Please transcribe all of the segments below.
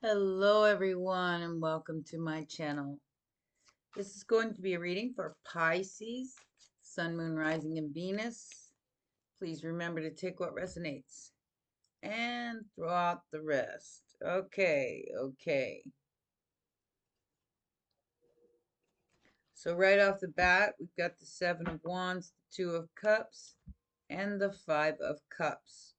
Hello everyone and welcome to my channel. This is going to be a reading for Pisces, Sun, Moon, Rising, and Venus. Please remember to take what resonates and throw out the rest. Okay. So right off the bat, we've got the Seven of Wands, the Two of Cups, and the Five of Cups.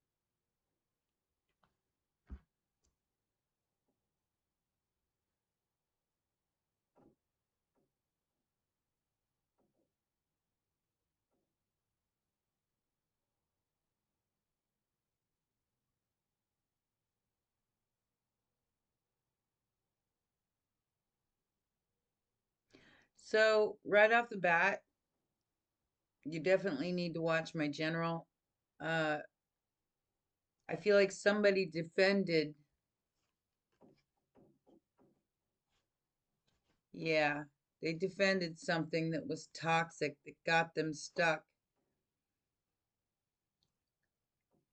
So right off the bat, you definitely need to watch my general. Uh, I feel like somebody defended. Yeah, they defended something that was toxic that got them stuck.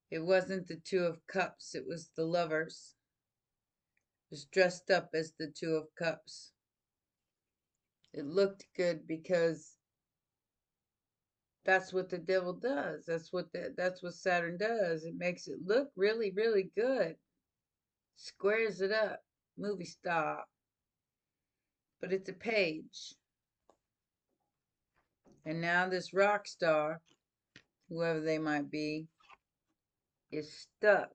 It wasn't the Two of Cups, it was the Lovers. It was dressed up as the Two of Cups. It looked good because that's what the devil does. That's what Saturn does. It makes it look really, really good. Squares it up. Movie star. But it's a page. And now this rock star, whoever they might be, is stuck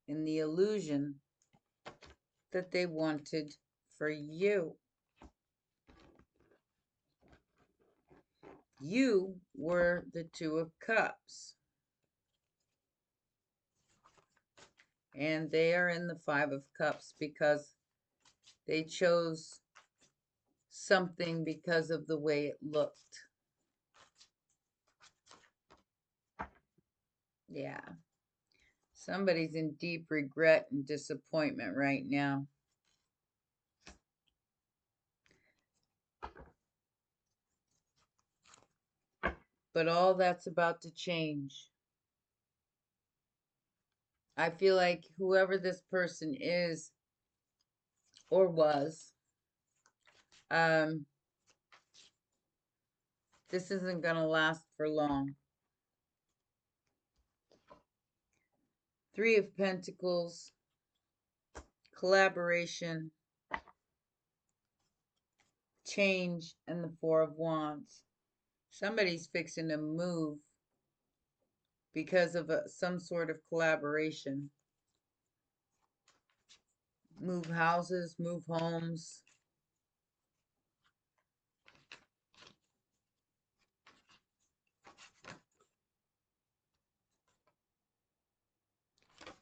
in the illusion that they wanted for you. You were the Two of Cups, and they are in the Five of Cups because they chose something because of the way it looked. Yeah. Somebody's in deep regret and disappointment right now. But all that's about to change. I feel like whoever this person is or was, um, this isn't going to last for long. Three of Pentacles, collaboration, change, and the Four of Wands. Somebody's fixing to move because of some sort of collaboration. Move houses, move homes.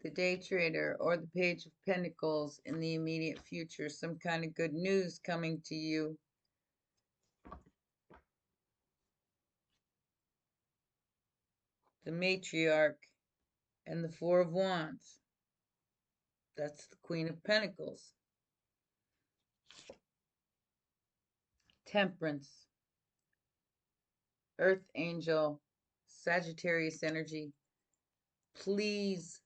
The day trader or the Page of Pentacles in the immediate future. Some kind of good news coming to you. The matriarch and the Four of Wands. That's the Queen of Pentacles. Temperance. Earth Angel. Sagittarius energy. Please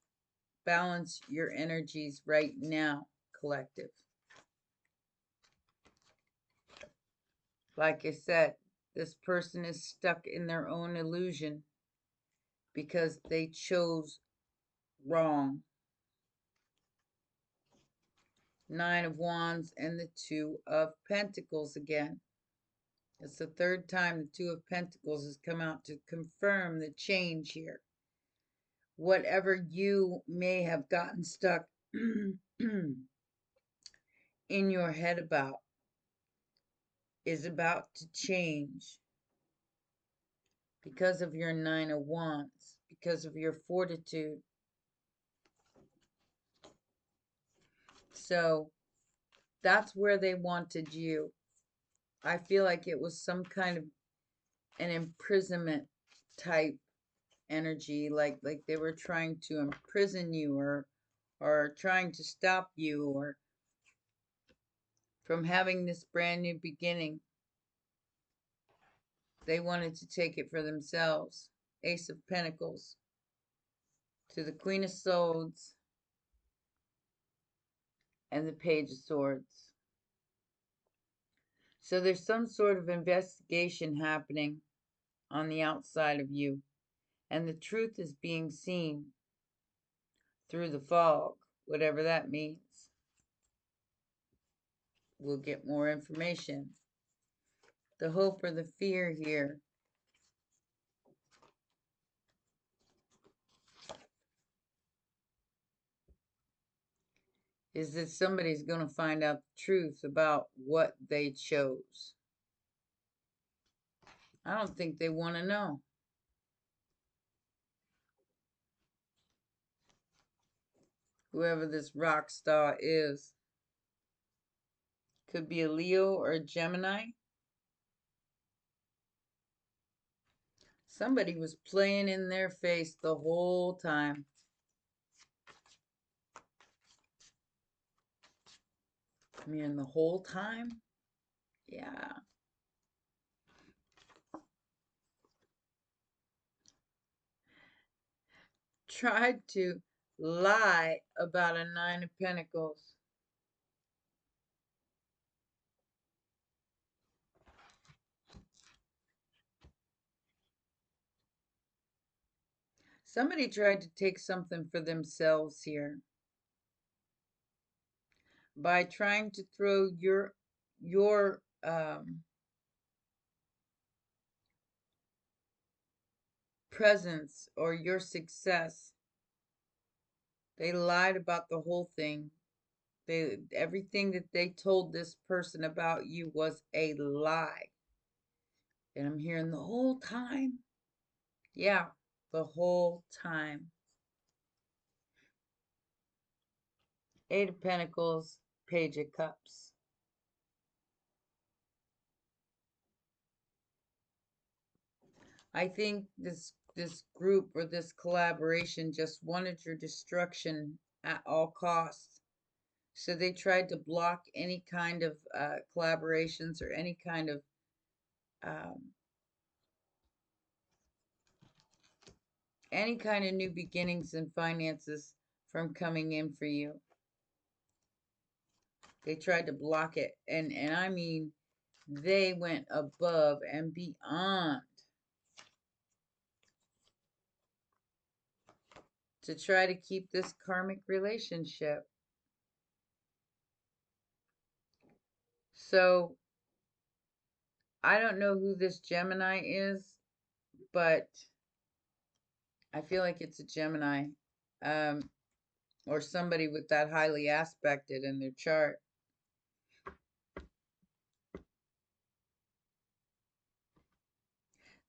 balance your energies right now, collective. Like I said, this person is stuck in their own illusion because they chose wrong. Nine of Wands and the Two of Pentacles again. It's the third time the Two of Pentacles has come out to confirm the change here. Whatever you may have gotten stuck in your head about is about to change because of your Nine of Wands, because of your fortitude. So that's where they wanted you. I feel like it was some kind of an imprisonment type energy, like they were trying to imprison you or trying to stop you or from having this brand new beginning. They wanted to take it for themselves. Ace of Pentacles to the Queen of Swords and the Page of Swords. So there's some sort of investigation happening on the outside of you, and the truth is being seen through the fog, whatever that means. We'll get more information. The hope or the fear here is that somebody's going to find out the truth about what they chose. I don't think they want to know. Whoever this rock star is. Could be a Leo or a Gemini. Somebody was playing in their face the whole time. I mean, the whole time? Yeah. Tried to lie about a Nine of Pentacles. Somebody tried to take something for themselves here by trying to throw your presence or your success. They lied about the whole thing. Everything that they told this person about you was a lie. And I'm hearing the whole time. Yeah, the whole time. Eight of Pentacles, Page of Cups. I think this group or this collaboration just wanted your destruction at all costs. So they tried to block any kind of collaborations or um, any kind of new beginnings and finances from coming in for you. They tried to block it, and I mean, they went above and beyond to try to keep this karmic relationship. So I don't know who this Gemini is, but I feel like it's a Gemini, or somebody with that highly aspected in their chart.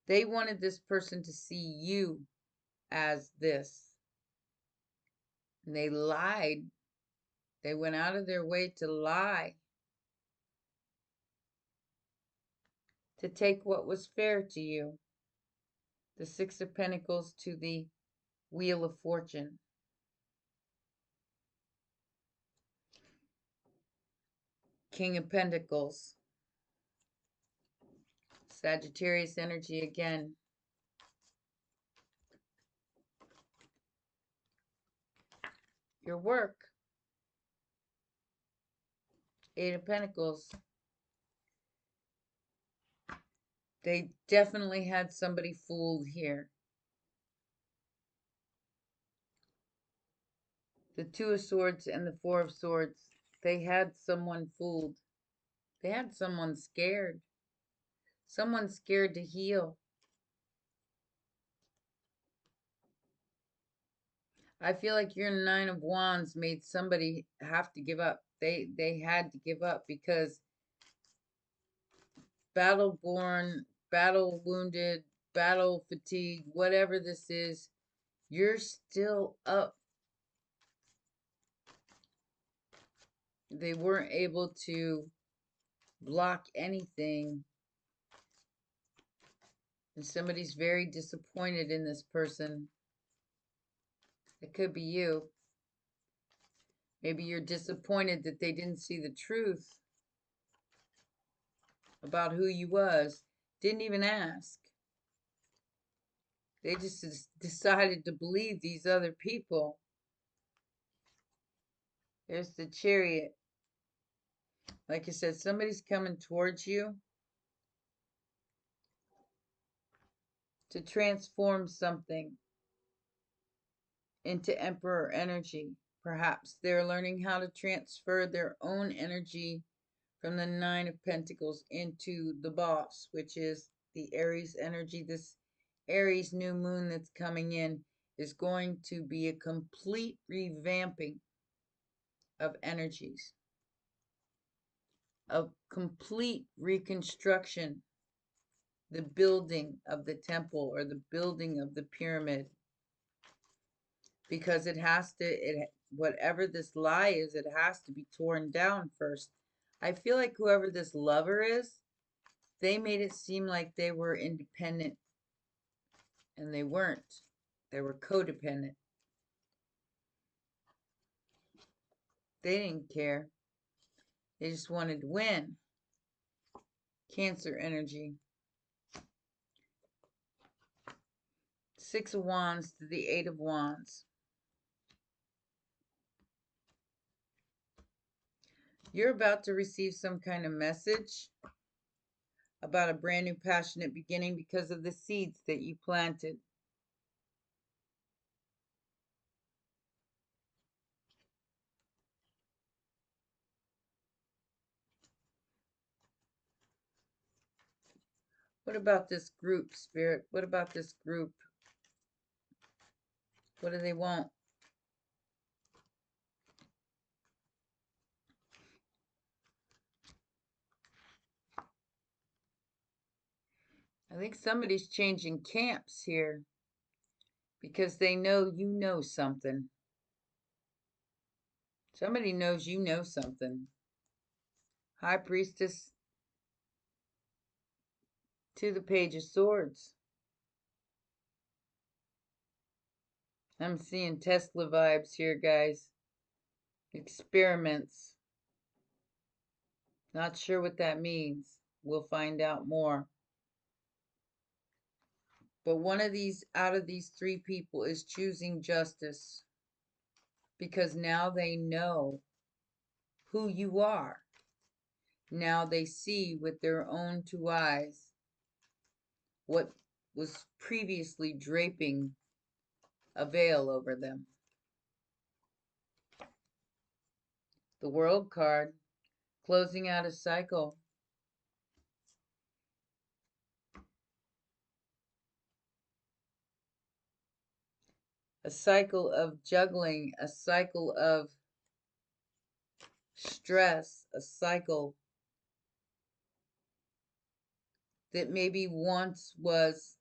They wanted this person to see you as this. And they lied. They went out of their way to lie, to take what was fair to you. The Six of Pentacles to the Wheel of Fortune. King of Pentacles. Sagittarius energy again. Your work. Eight of Pentacles. They definitely had somebody fooled here. The Two of Swords and the Four of Swords. They had someone fooled. They had someone scared. Someone scared to heal. I feel like your Nine of Wands made somebody have to give up. They had to give up because battle born, battle wounded, battle fatigued, whatever this is, you're still up. They weren't able to block anything. And somebody's very disappointed in this person. It could be you. Maybe you're disappointed that they didn't see the truth about who you was. Didn't even ask. They just decided to believe these other people. There's the Chariot. Like I said, somebody's coming towards you to transform something into Emperor energy. Perhaps they're learning how to transfer their own energy from the Nine of Pentacles into the Boss, which is the Aries energy. This Aries new moon that's coming in is going to be a complete revamping of energies, a complete reconstruction, the building of the temple or the building of the pyramid, because it has to, whatever this lie is, it has to be torn down first. I feel like whoever this lover is, they made it seem like they were independent, and they weren't. They were codependent. They didn't care. They just wanted to win. Cancer energy. Six of Wands to the Eight of Wands. You're about to receive some kind of message about a brand new passionate beginning because of the seeds that you planted. What about this group, Spirit? What about this group? What do they want? I think somebody's changing camps here because they know you know something. Somebody knows you know something. High Priestess to the Page of Swords. I'm seeing Tesla vibes here, guys. Experiments. Not sure what that means. We'll find out more. But one of these, out of these three people, is choosing justice because now they know who you are. Now they see with their own two eyes what was previously draping a veil over them. The World card, closing out a cycle. A cycle of juggling, a cycle of stress, a cycle that maybe once was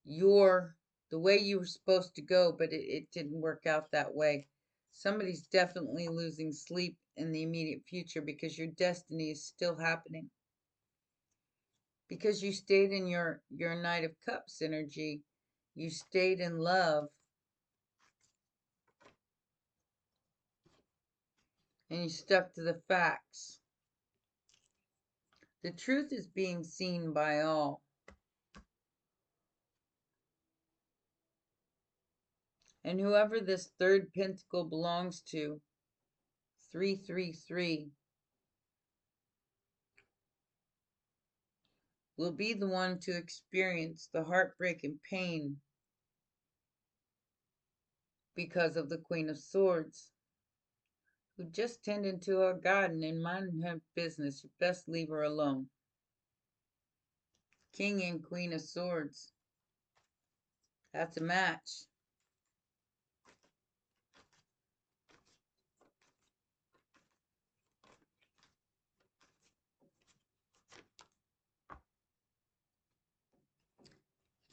the way you were supposed to go, but it didn't work out that way. Somebody's definitely losing sleep in the immediate future because your destiny is still happening. Because you stayed in your Knight of Cups energy, you stayed in love, and you stuck to the facts. The truth is being seen by all. And whoever this third pentacle belongs to, 333, will be the one to experience the heartbreak and pain because of the Queen of Swords, who just tended to her garden and minded her business. You best leave her alone. King and Queen of Swords. That's a match.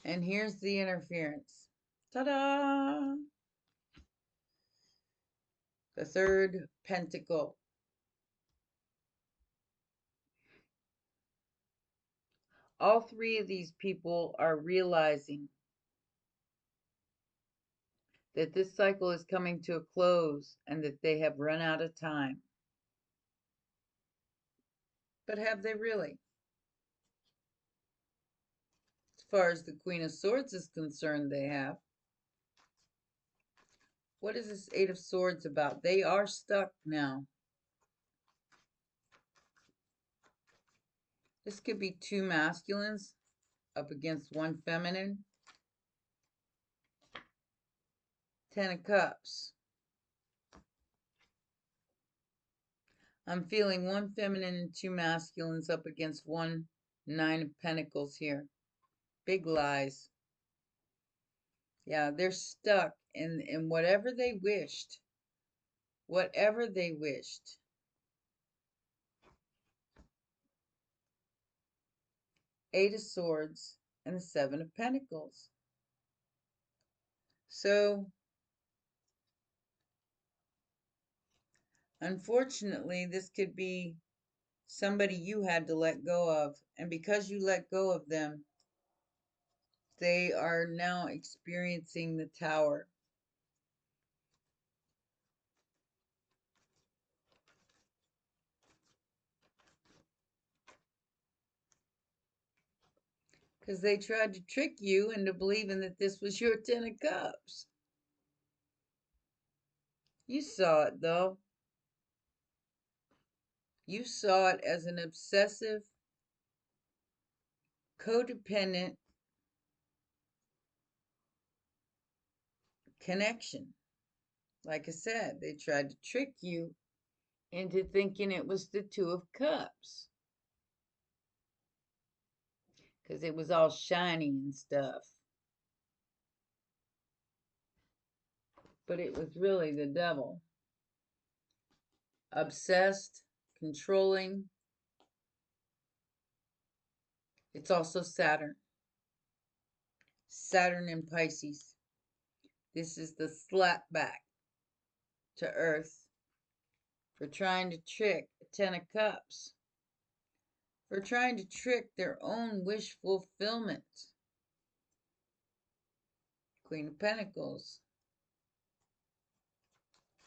And here's the interference. Ta-da! The third pentacle. All three of these people are realizing that this cycle is coming to a close and that they have run out of time. But have they really? As far as the Queen of Swords is concerned, they have. What is this Eight of Swords about? They are stuck now. This could be two masculines up against one feminine. Ten of Cups. I'm feeling one feminine and two masculines up against one Nine of Pentacles here. Big lies. Yeah, they're stuck in whatever they wished. Whatever they wished. Eight of Swords and the Seven of Pentacles. So, unfortunately, this could be somebody you had to let go of. And because you let go of them, they are now experiencing the Tower. Because they tried to trick you into believing that this was your Ten of Cups. You saw it, though. You saw it as an obsessive, codependent connection. Like I said, they tried to trick you into thinking it was the Two of Cups. Because it was all shiny and stuff. But it was really the devil. Obsessed, controlling. It's also Saturn. Saturn in Pisces. This is the slap back to Earth for trying to trick a Ten of Cups. For trying to trick their own wish fulfillment. Queen of Pentacles.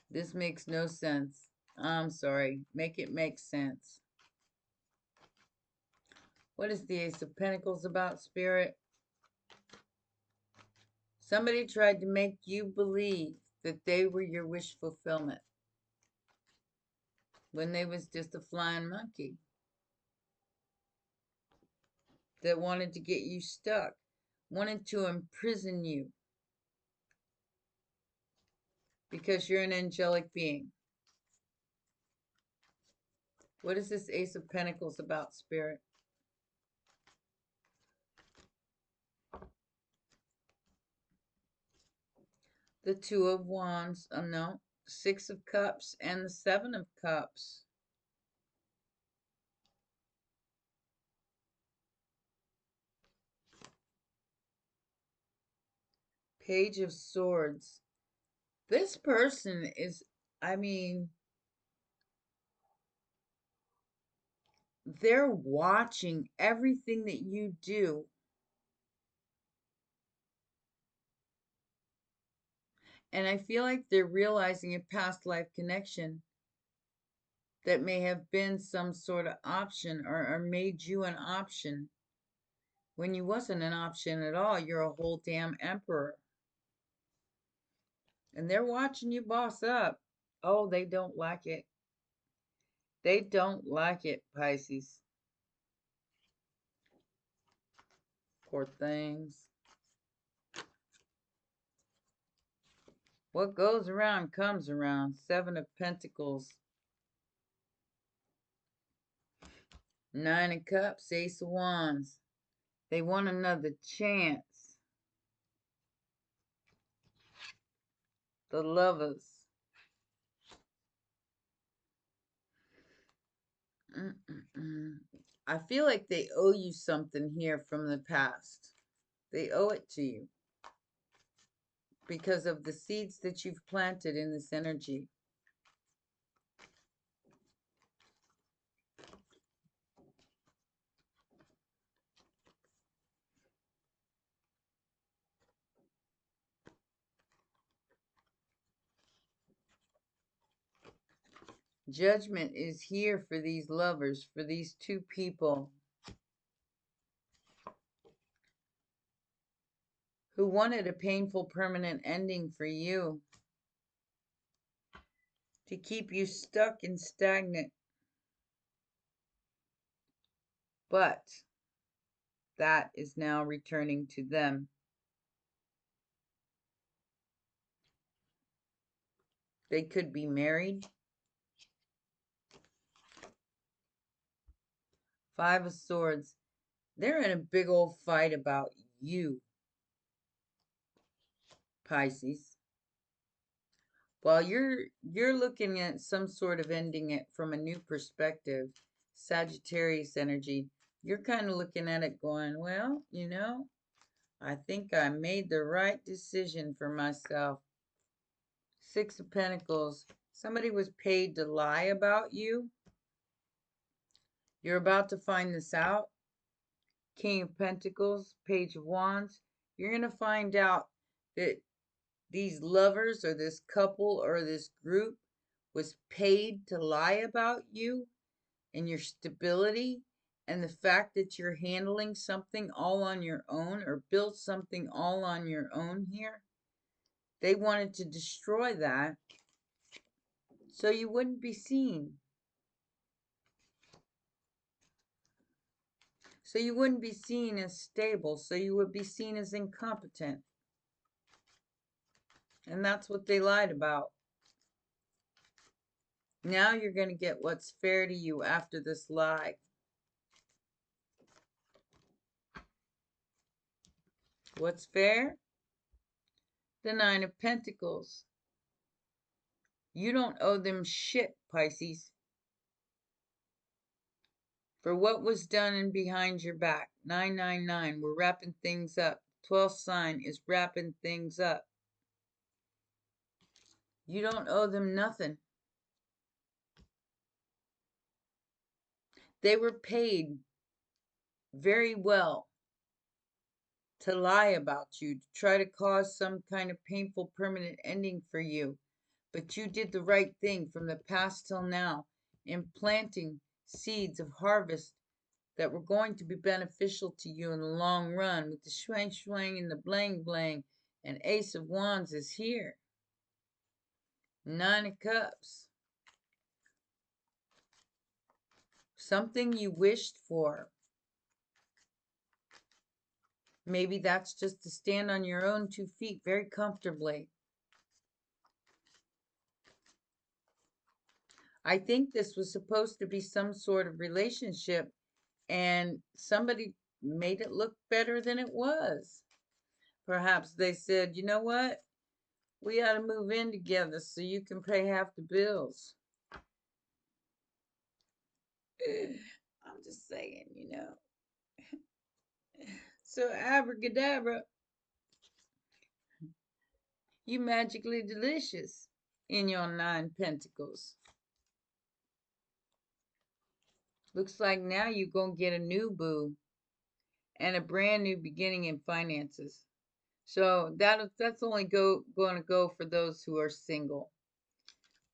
This makes no sense. I'm sorry. Make it make sense. What is the Ace of Pentacles about, Spirit? Somebody tried to make you believe that they were your wish fulfillment when they was just a flying monkey that wanted to get you stuck, wanted to imprison you because you're an angelic being. What is this Ace of Pentacles about, Spirit? The Two of Wands, oh no, Six of Cups and the Seven of Cups. Page of Swords. This person is, I mean, they're watching everything that you do. And I feel like they're realizing a past life connection that may have been some sort of option or made you an option when you wasn't an option at all. You're a whole damn emperor. And they're watching you boss up. Oh, they don't like it. They don't like it, Pisces. Poor things. What goes around comes around. Seven of Pentacles. Nine of Cups, Ace of Wands. They want another chance. The Lovers. I feel like they owe you something here from the past. They owe it to you because of the seeds that you've planted in this energy. Judgment is here for these lovers, for these two people who wanted a painful permanent ending for you. to keep you stuck and stagnant. But that is now returning to them. They could be married. Five of Swords. They're in a big old fight about you, Pisces. While you're looking at some sort of ending it from a new perspective, Sagittarius energy, you're kind of looking at it going, well, I think I made the right decision for myself. Six of Pentacles. Somebody was paid to lie about you. You're about to find this out. King of Pentacles, Page of Wands. You're going to find out that these lovers or this couple or this group was paid to lie about you and your stability and the fact that you're handling something all on your own or built something all on your own here. They wanted to destroy that so you wouldn't be seen. So you wouldn't be seen as stable. So you would be seen as incompetent. And that's what they lied about. Now you're going to get what's fair to you after this lie. What's fair? The Nine of Pentacles. You don't owe them shit, Pisces, for what was done and behind your back. 999, we're wrapping things up. 12th sign is wrapping things up. You don't owe them nothing. They were paid very well to lie about you, to try to cause some kind of painful permanent ending for you. But you did the right thing from the past till now in planting seeds of harvest that were going to be beneficial to you in the long run. With the swang swang and the blang blang, and Ace of Wands is here. Nine of Cups. Something you wished for. Maybe that's just to stand on your own 2 feet very comfortably. I think this was supposed to be some sort of relationship, and somebody made it look better than it was. Perhaps they said, you know what? We ought to move in together so you can pay half the bills. I'm just saying, So abracadabra, you magically delicious in your 9 pentacles. Looks like now you're going to get a new boo and a brand new beginning in finances. So that's only going to go for those who are single,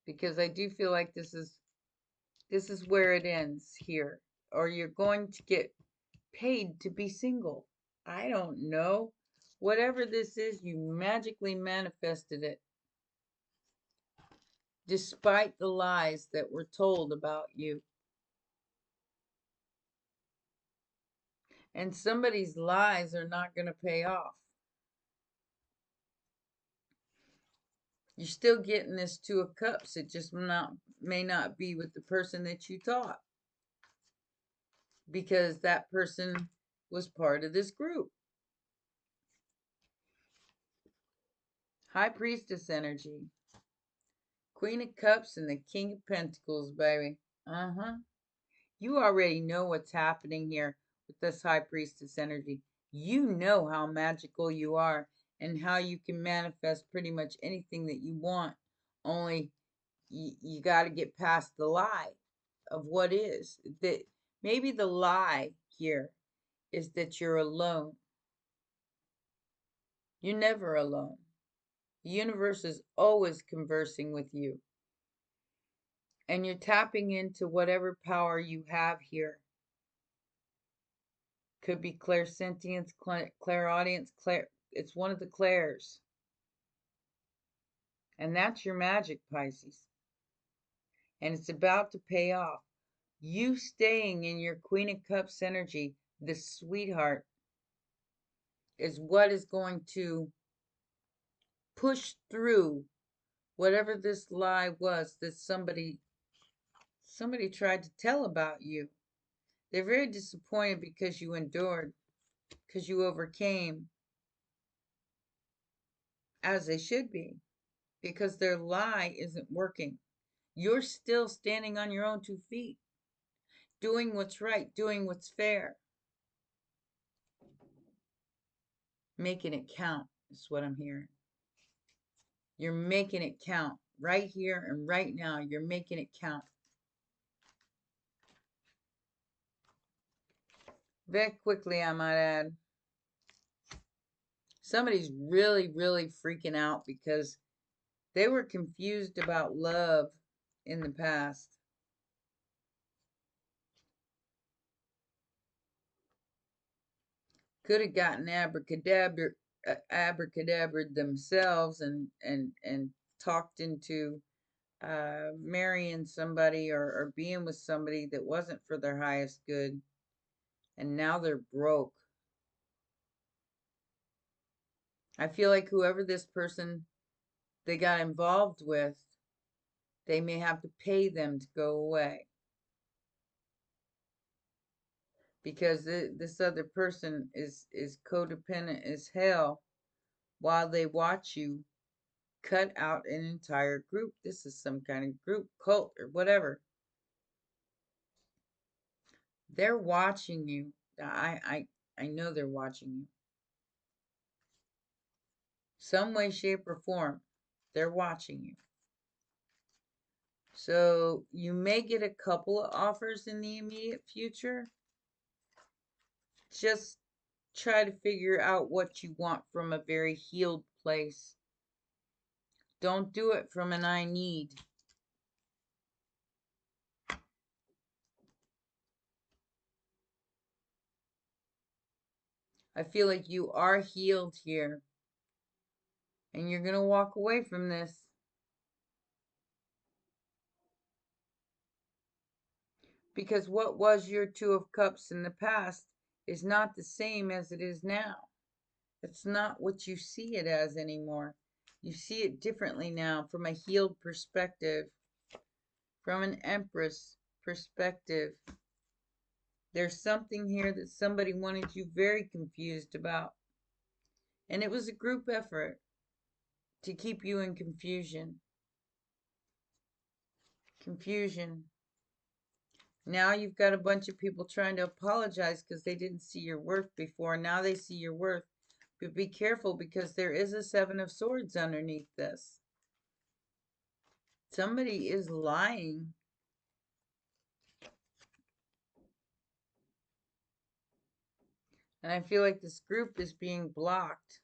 because I do feel like this is where it ends here, or you're going to get paid to be single. I don't know. Whatever this is, you magically manifested it, despite the lies that were told about you. And somebody's lies are not going to pay off. You're still getting this 2 of Cups. It just may not be with the person that you thought, because that person was part of this group. High Priestess energy. Queen of Cups and the King of Pentacles, baby. You already know what's happening here with this High Priestess energy. You know how magical you are and how you can manifest pretty much anything that you want. Only you got to get past the lie of what is. That maybe the lie here is that you're alone. You're never alone. The universe is always conversing with you. And you're tapping into whatever power you have here. Could be clairsentience, clairaudience, it's one of the clairs. And that's your magic, Pisces. and it's about to pay off. You staying in your Queen of Cups energy, the sweetheart, is what is going to push through whatever this lie was that somebody tried to tell about you. They're very disappointed because you endured, because you overcame, as they should be, because their lie isn't working. You're still standing on your own 2 feet, doing what's right, doing what's fair, making it count is what I'm hearing. You're making it count right here and right now. You're making it count. Very quickly, I might add. Somebody's really, really freaking out because they were confused about love in the past. Could have gotten abracadabraed themselves and talked into marrying somebody or being with somebody that wasn't for their highest good, and now they're broke. I feel like whoever this person they got involved with, they may have to pay them to go away because this other person is codependent as hell while they watch you cut out an entire group. This is some kind of group cult or whatever. They're watching you. I know they're watching you. Some way, shape, or form. They're watching you. So you may get a couple of offers in the immediate future. Just try to figure out what you want from a very healed place. Don't do it from an I need. I feel like you are healed here. And you're going to walk away from this. Because what was your Two of Cups in the past is not the same as it is now. It's not what you see it as anymore. You see it differently now from a healed perspective, from an Empress perspective. There's something here that somebody wanted you very confused about. And it was a group effort to keep you in confusion. Confusion. Now you've got a bunch of people trying to apologize because they didn't see your worth before. Now they see your worth. But be careful because there is a Seven of Swords underneath this. Somebody is lying. And I feel like this group is being blocked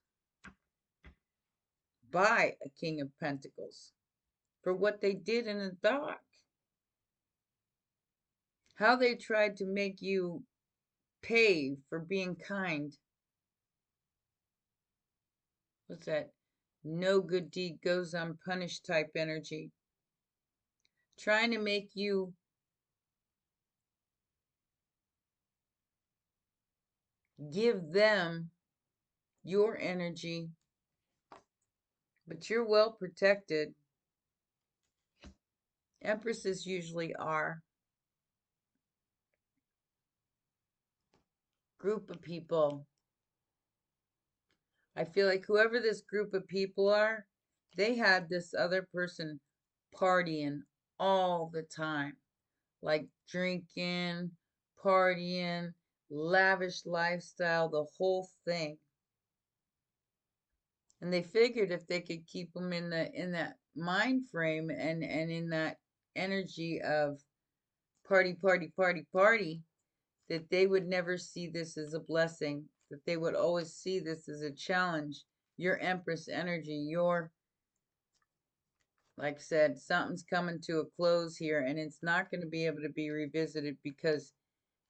by a King of Pentacles for what they did in the dark. How they tried to make you pay for being kind. What's that? No good deed goes unpunished type energy. Trying to make you give them your energy, but you're well protected. Empresses usually are. Group of people. I feel like whoever this group of people are, they had this other person partying all the time. Like drinking, partying, lavish lifestyle, the whole thing. And they figured if they could keep them in that mind frame and in that energy of party, party, party, party, that they would never see this as a blessing, that they would always see this as a challenge. Your Empress energy, your, like I said, something's coming to a close here, and it's not going to be able to be revisited because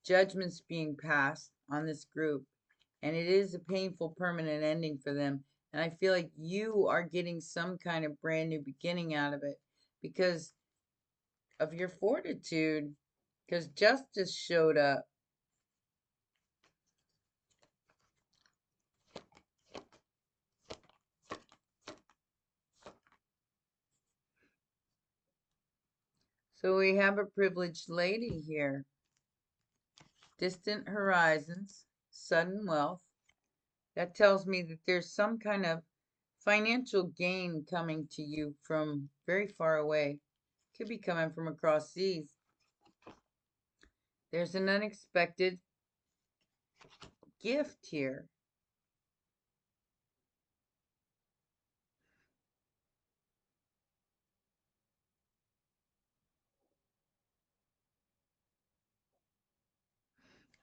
judgment's being passed on this group, and it is a painful permanent ending for them. And I feel like you are getting some kind of brand new beginning out of it because of your fortitude, because justice showed up. So we have a privileged lady here. Distant horizons, sudden wealth. That tells me that there's some kind of financial gain coming to you from very far away. Could be coming from across seas. There's an unexpected gift here.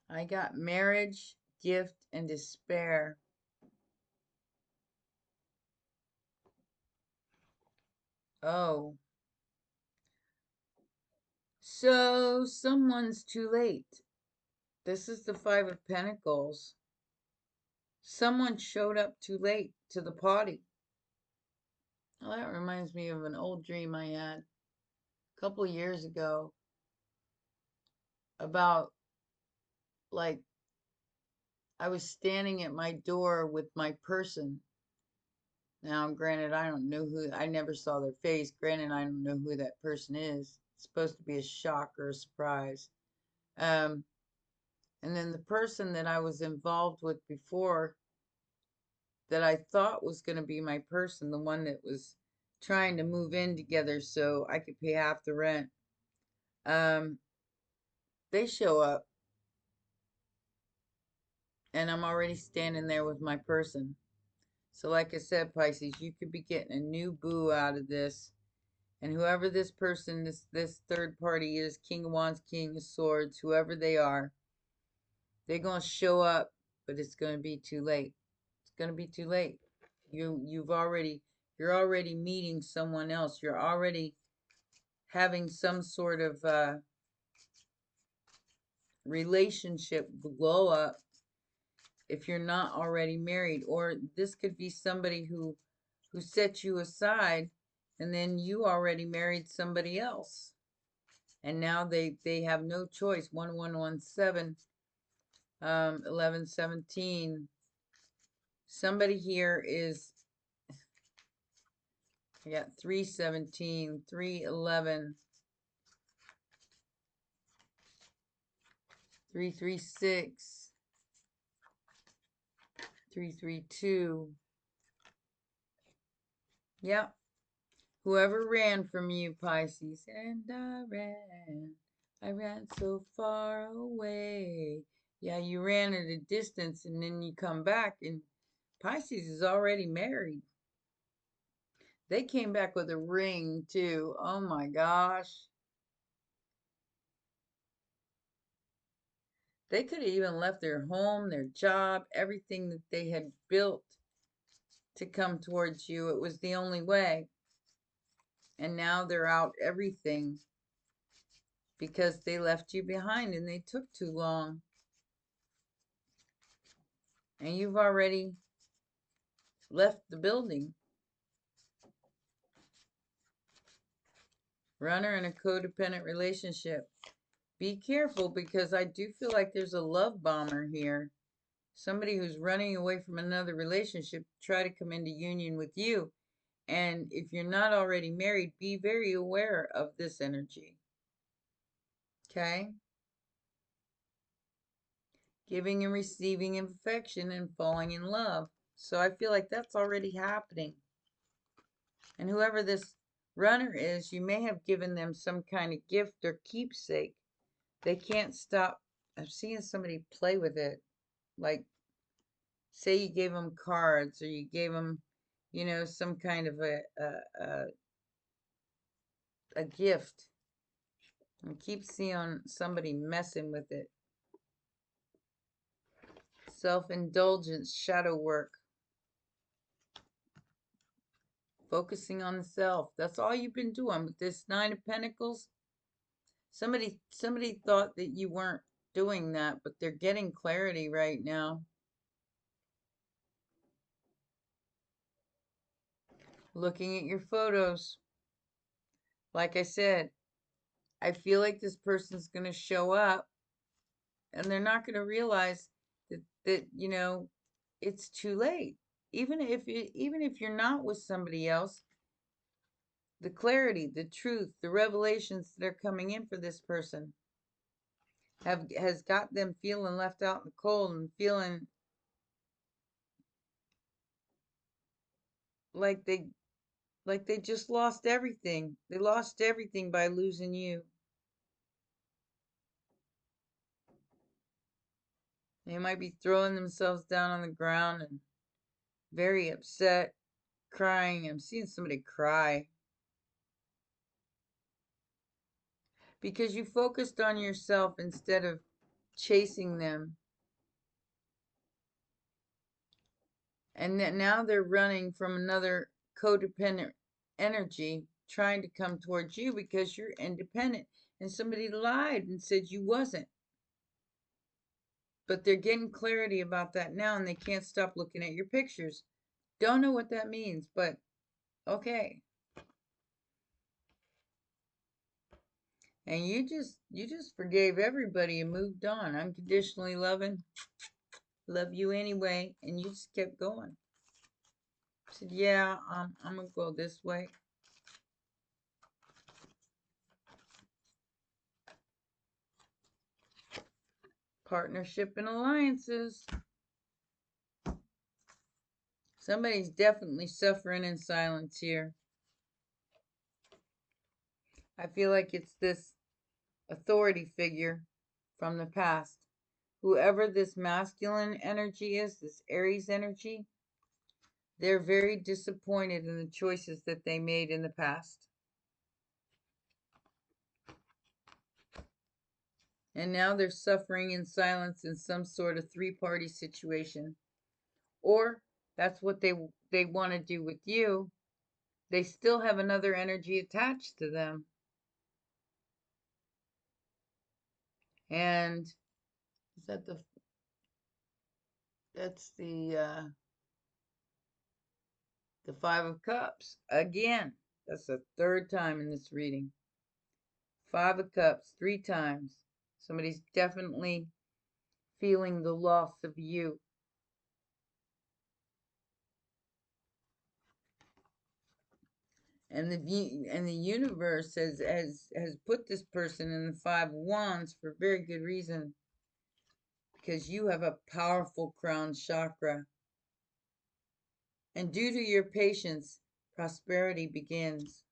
I got marriage, gift, and despair. Oh, so someone's too late. This is the Five of Pentacles. Someone showed up too late to the party. Well, that reminds me of an old dream I had a couple years ago about, like, I was standing at my door with my person. Now, granted, I don't know who, I never saw their face. Granted, I don't know who that person is. It's supposed to be a shock or a surprise. Um, and then the person that I was involved with before, that I thought was going to be my person, the one that was trying to move in together so I could pay half the rent, um, they show up, and I'm already standing there with my person. So like I said, Pisces, you could be getting a new boo out of this. And whoever this person, this third party is, King of Wands, King of Swords, whoever they are, they're going to show up, but it's going to be too late. It's going to be too late. You're already meeting someone else. You're already having some sort of relationship blow up if you're not already married. Or this could be somebody who set you aside, and then you already married somebody else, and now they have no choice. 1117, 1117. Somebody here is, I got 317, 311, 336, 332. Yep. Whoever ran from you, Pisces. And I ran so far away. Yeah, you ran at a distance, and then you come back, and Pisces is already married. They came back with a ring, too. Oh my gosh. They could have even left their home, their job, everything that they had built to come towards you. It was the only way. And now they're out everything because they left you behind and they took too long. And you've already left the building. Runner in a codependent relationship. Be careful, because I do feel like there's a love bomber here. Somebody who's running away from another relationship to try to come into union with you. And if you're not already married, be very aware of this energy. Okay? Giving and receiving affection and falling in love. So I feel like that's already happening. And whoever this runner is, you may have given them some kind of gift or keepsake. They can't stop. I've seen somebody play with it. Like, say you gave them cards, or you gave them, some kind of a gift. I keep seeing somebody messing with it. Self-indulgence, shadow work. Focusing on the self. That's all you've been doing with this Nine of Pentacles. Somebody thought that you weren't doing that, but they're getting clarity right now. Looking at your photos. Like I said, I feel like this person's going to show up and they're not going to realize that it's too late. Even if you're not with somebody else, the clarity, the truth, the revelations that are coming in for this person has got them feeling left out in the cold and feeling like they just lost everything. They lost everything by losing you. They might be throwing themselves down on the ground and very upset, crying. I'm seeing somebody cry because you focused on yourself instead of chasing them. And that now they're running from another codependent energy trying to come towards you because you're independent. And somebody lied and said you wasn't. But they're getting clarity about that now and they can't stop looking at your pictures. Don't know what that means, but okay. And you just forgave everybody and moved on. Unconditionally loving, love you anyway, and you just kept going. Said, yeah, I'm gonna go this way. Partnership and alliances. Somebody's definitely suffering in silence here. I feel like it's this authority figure from the past. Whoever this masculine energy is, this Aries energy, they're very disappointed in the choices that they made in the past. And now they're suffering in silence in some sort of three-party situation. Or that's what they want to do with you. They still have another energy attached to them. And is that that's the Five of Cups. Again, that's the third time in this reading. Five of Cups, 3 times. Somebody's definitely feeling the loss of you. And the universe has put this person in the Five of Wands for very good reason. Because you have a powerful crown chakra. And due to your patience, prosperity begins.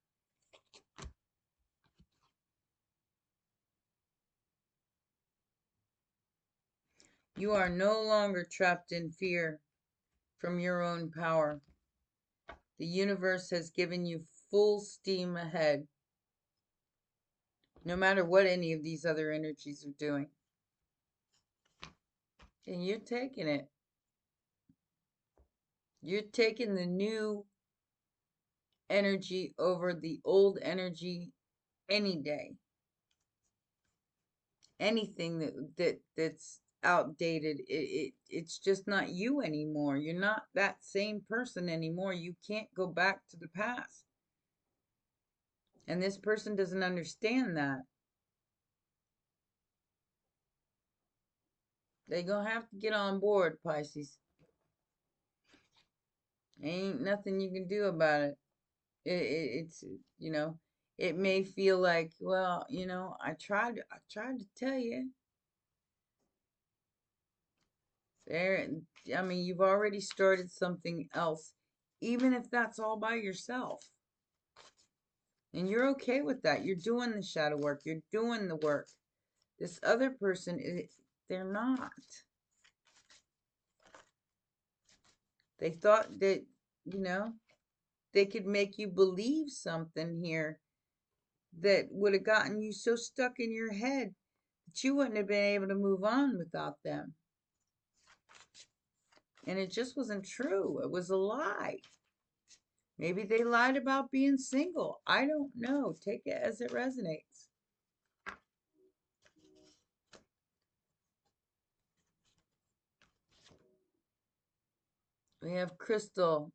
You are no longer trapped in fear from your own power. The universe has given you full steam ahead, no matter what any of these other energies are doing. And you're taking it. You're taking the new energy over the old energy any day. Anything that's outdated, it's just not you anymore. You're not that same person anymore. You can't go back to the past. And this person doesn't understand that. They're gonna have to get on board, Pisces. Ain't nothing you can do about it. It's it may feel like, well, I tried to tell you. There, I mean, you've already started something else, even if that's all by yourself. And you're okay with that. You're doing the shadow work. You're doing the work. This other person, they're not. They thought that, they could make you believe something here that would have gotten you so stuck in your head that you wouldn't have been able to move on without them. And it just wasn't true. It was a lie. Maybe they lied about being single. I don't know. Take it as it resonates. We have crystal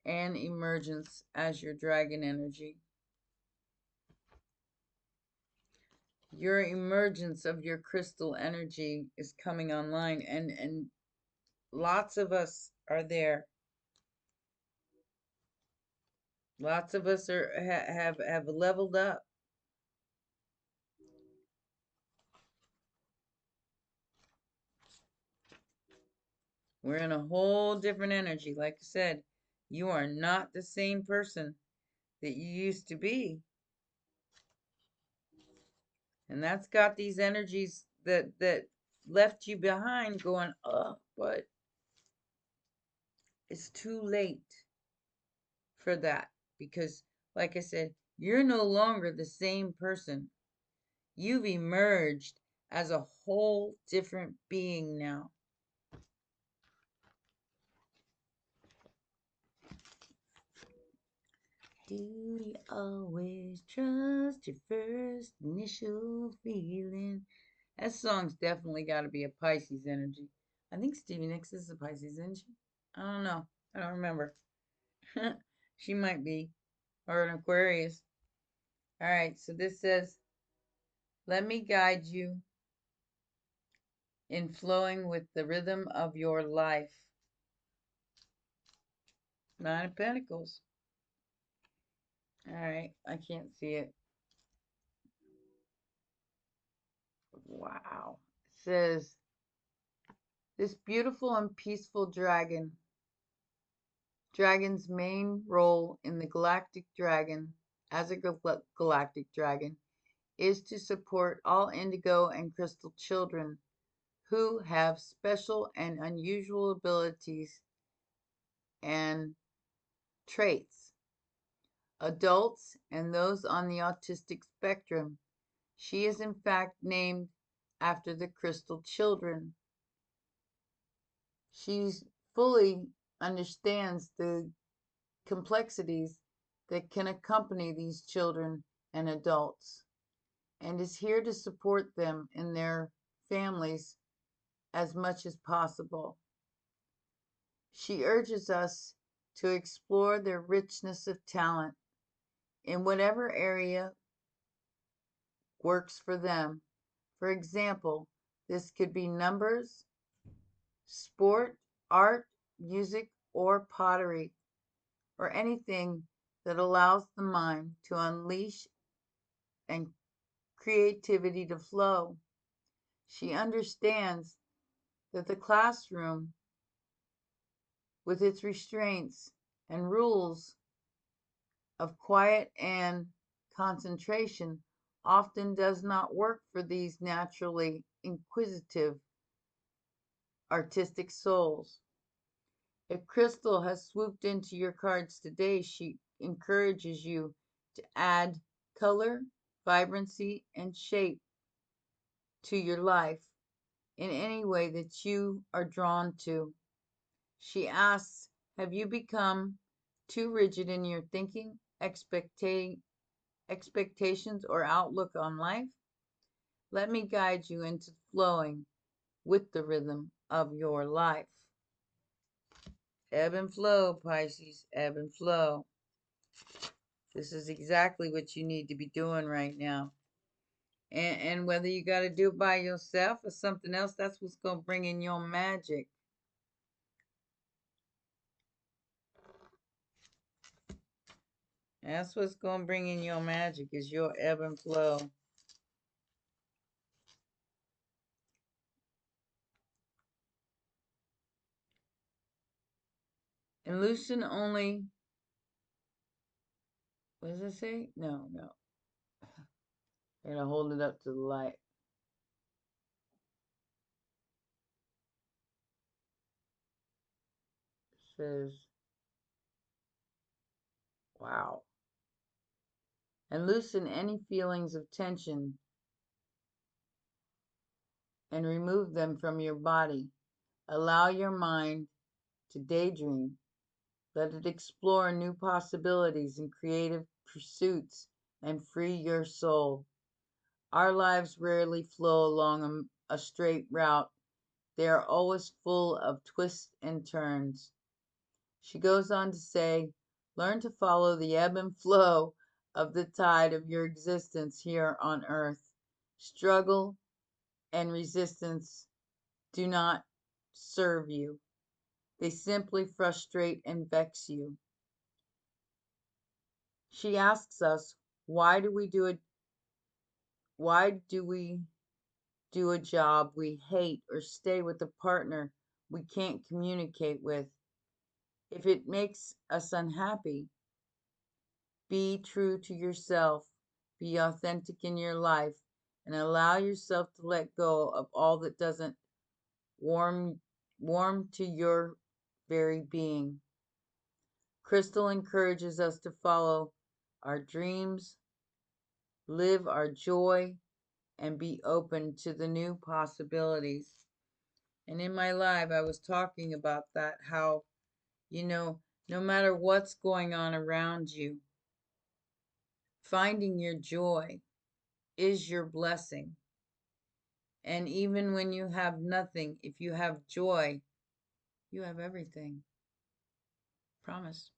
and emergence as your dragon energy. Your emergence of your crystal energy is coming online, and lots of us are there. Lots of us are have leveled up. We're in a whole different energy. Like I said, you are not the same person that you used to be. And that's got these energies that left you behind going, oh, but it's too late for that. Because, like I said, you're no longer the same person. You've emerged as a whole different being now. Do you always trust your first initial feeling? That song's definitely got to be a Pisces energy. I think Stevie Nicks is a Pisces, isn't she? I don't know. I don't remember. She might be. Or an Aquarius. All right, so this says, let me guide you in flowing with the rhythm of your life. Nine of Pentacles. All right, I can't see it. Wow. It says, this beautiful and peaceful dragon's main role in the galactic dragon, as a galactic dragon, is to support all indigo and crystal children who have special and unusual abilities and traits, adults and those on the autistic spectrum. She is in fact named after the crystal children. She fully understands the complexities that can accompany these children and adults, and is here to support them in their families as much as possible. She urges us to explore their richness of talent in whatever area works for them. For example, this could be numbers, sport, art, music, or pottery, or anything that allows the mind to unleash and creativity to flow. She understands that the classroom, with its restraints and rules of quiet and concentration, often does not work for these naturally inquisitive artistic souls. If Crystal has swooped into your cards today, she encourages you to add color, vibrancy, and shape to your life in any way that you are drawn to. She asks, have you become too rigid in your thinking, expectations, or outlook on life? Let me guide you into flowing with the rhythm of your life. Ebb and flow, Pisces, ebb and flow. This is exactly what you need to be doing right now. And whether you got to do it by yourself or something else, that's what's going to bring in your magic. That's what's going to bring in your magic, is your ebb and flow. And loosen only, what does it say? No. I gotta hold it up to the light. It says, wow. And loosen any feelings of tension and remove them from your body. Allow your mind to daydream. Let it explore new possibilities and creative pursuits and free your soul. Our lives rarely flow along a straight route. They are always full of twists and turns. She goes on to say, learn to follow the ebb and flow of the tide of your existence here on earth. Struggle and resistance do not serve you. They simply frustrate and vex you. She asks us, why do we do a job we hate or stay with a partner we can't communicate with? If it makes us unhappy, be true to yourself, be authentic in your life, and allow yourself to let go of all that doesn't warm to your very being. Crystal encourages us to follow our dreams, live our joy, and be open to the new possibilities. And in my live, I was talking about that, how, no matter what's going on around you, finding your joy is your blessing. And even when you have nothing, if you have joy, you have everything. Promise.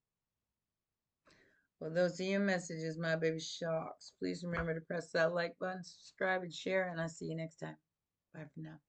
Well, those are your messages, my baby sharks. Please remember to press that like button, subscribe, and share, and I'll see you next time. Bye for now.